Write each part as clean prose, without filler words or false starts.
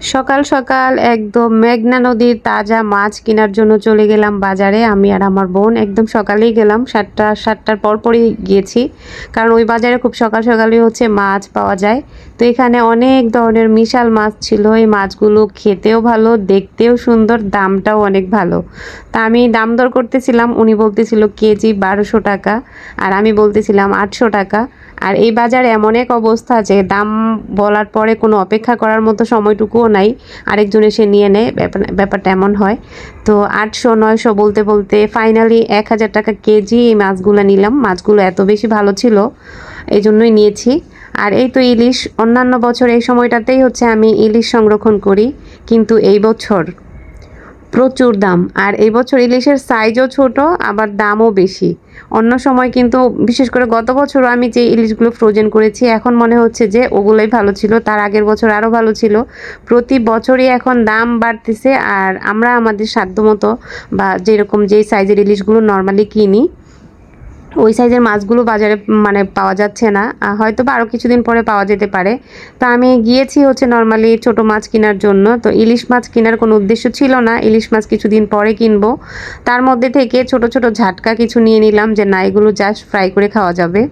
সকাল সকাল একদম মেঘনা নদীর তাজা মাছ কেনার জন্য চলে গেলাম বাজারে। আমি আর আমার বোন একদম সকালেই গেলাম, সাতটার পরপরই গিয়েছি, কারণ ওই বাজারে খুব সকাল সকালই হচ্ছে মাছ পাওয়া যায়। তো এখানে অনেক ধরনের বিশাল মাছ ছিল। এই মাছগুলো খেতেও ভালো, দেখতেও সুন্দর, দামটাও অনেক ভালো। তা আমি দাম দর করতেছিলাম, উনি বলতেছিল কেজি 1200 টাকা আর আমি বলতেছিলাম 800 টাকা। আর এই বাজারে এমন এক অবস্থা যে দাম বলার পরে কোনো অপেক্ষা করার মতো সময়টুকুও নাই, আরেকজন এসে নিয়ে নেয়, ব্যাপারটা এমন হয়। তো 800 900 বলতে বলতে ফাইনালি 1000 টাকা কেজি এই মাছগুলো নিলাম। মাছগুলো এত বেশি ভালো ছিল, এই জন্যই নিয়েছি। আর এই তো ইলিশ, অন্যান্য বছর এই সময়টাতেই হচ্ছে আমি ইলিশ সংরক্ষণ করি, কিন্তু এই বছর প্রচুর দাম। আর এই বছর ইলিশের সাইজও ছোট, আবার দামও বেশি। অন্য সময় কিন্তু, বিশেষ করে গত বছরও আমি যে ইলিশগুলো ফ্রোজেন করেছি, এখন মনে হচ্ছে যে ওগুলোই ভালো ছিল, তার আগের বছর আরও ভালো ছিল। প্রতি বছরই এখন দাম বাড়তেছে, আর আমরা আমাদের সাধ্যমতো বা যেরকম যেই সাইজের ইলিশগুলো নর্মালি কিনি, ওই সাইজের মাছগুলো বাজারে মানে পাওয়া যাচ্ছে না। হয়তো বা আরও কিছুদিন পরে পাওয়া যেতে পারে। তো আমি গিয়েছি হচ্ছে নর্মালি ছোট মাছ কেনার জন্য। তো ইলিশ মাছ কেনার কোনো উদ্দেশ্য ছিল না, ইলিশ মাছ কিছুদিন পরে কিনবো। তার মধ্যে থেকে ছোট ছোট ঝাটকা কিছু নিয়ে নিলাম, যে না এগুলো জাস্ট ফ্রাই করে খাওয়া যাবে।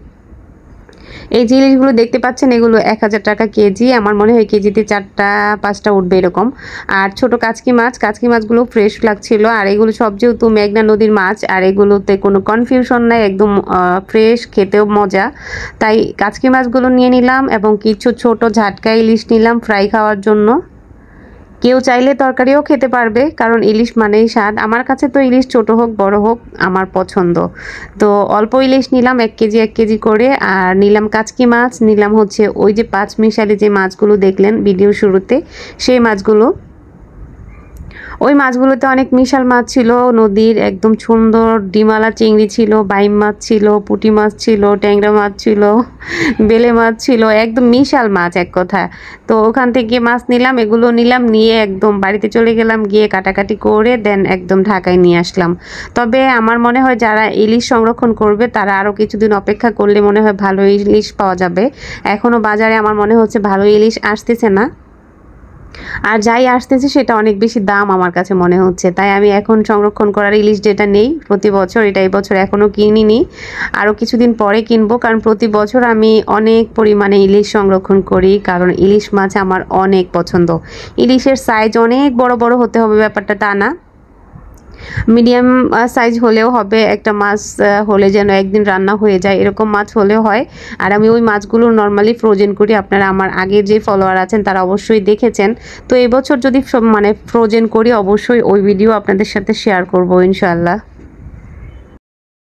এই জিনিসগুলো দেখতে পাচ্ছেন, এগুলো 1000 টাকা কেজি। আমার মনে হয় কেজিতে 4টা 5টা উঠবে এরকম। আর ছোট কাচকি মাছগুলো ফ্রেশ লাগছিল। আর এগুলো সব যেহেতু মেঘনা নদীর মাছ, আর এগুলোতে কোনো কনফিউশন নাই, একদম ফ্রেশ, খেতেও মজা। তাই কাচকি মাছগুলো নিয়ে নিলাম এবং কিছু ছোট ঝাটকা ইলিশ নিলাম ফ্রাই খাওয়ার জন্য। কেউ চাইলে তরকারিও খেতে পারবে, কারণ ইলিশ মানেই স্বাদ। আমার কাছে তো ইলিশ ছোট হোক বড় হোক আমার পছন্দ। তো অল্প ইলিশ নিলাম 1 কেজি করে। আর নিলাম কাচকি মাছ, নিলাম হচ্ছে ওই যে 5 মিশালি যে মাছগুলো দেখলেন ভিডিও শুরুতে, সেই মাছগুলো। ওই মাছগুলোতে অনেক মিশাল মাছ ছিল নদীর, একদম সুন্দর ডিমালা চিংড়ি ছিল, বাইম মাছ ছিল, পুঁটি মাছ ছিল, ট্যাংরা মাছ ছিল, বেলে মাছ ছিল, একদম মিশাল মাছ এক কথা। তো ওখান থেকে মাছ নিলাম, এগুলো নিলাম, নিয়ে একদম বাড়িতে চলে গেলাম, গিয়ে কাটাকাটি করে দেন একদম ঢাকায় নিয়ে আসলাম। তবে আমার মনে হয় যারা ইলিশ সংরক্ষণ করবে তারা আরও কিছুদিন অপেক্ষা করলে মনে হয় ভালো ইলিশ পাওয়া যাবে। এখনও বাজারে আমার মনে হচ্ছে ভালো ইলিশ আসতেছে না, আর যাই আসতেছে সেটা অনেক বেশি দাম আমার কাছে মনে হচ্ছে। তাই আমি এখন সংরক্ষণ করার ইলিশ যেটা নেই প্রতি বছর, এটা এই বছর এখনও কিনিনি, আরও কিছুদিন পরে কিনবো। কারণ প্রতি বছর আমি অনেক পরিমাণে ইলিশ সংরক্ষণ করি, কারণ ইলিশ মাছ আমার অনেক পছন্দ। ইলিশের সাইজ অনেক বড় বড় হতে হবে ব্যাপারটা তা না, মিডিয়াম সাইজ হলেও হবে। একটা মাছ হলে যেন একদিন রান্না হয়ে যায়, এরকম মাছ হলেও হয়। আর আমি ওই মাছগুলো নর্মালি ফ্রোজেন করি, আপনারা আমার আগে যে ফলোয়ার আছেন তারা অবশ্যই দেখেছেন। তো এবছর যদি মানে ফ্রোজেন করি, অবশ্যই ওই ভিডিও আপনাদের সাথে শেয়ার করব ইনশাআল্লাহ।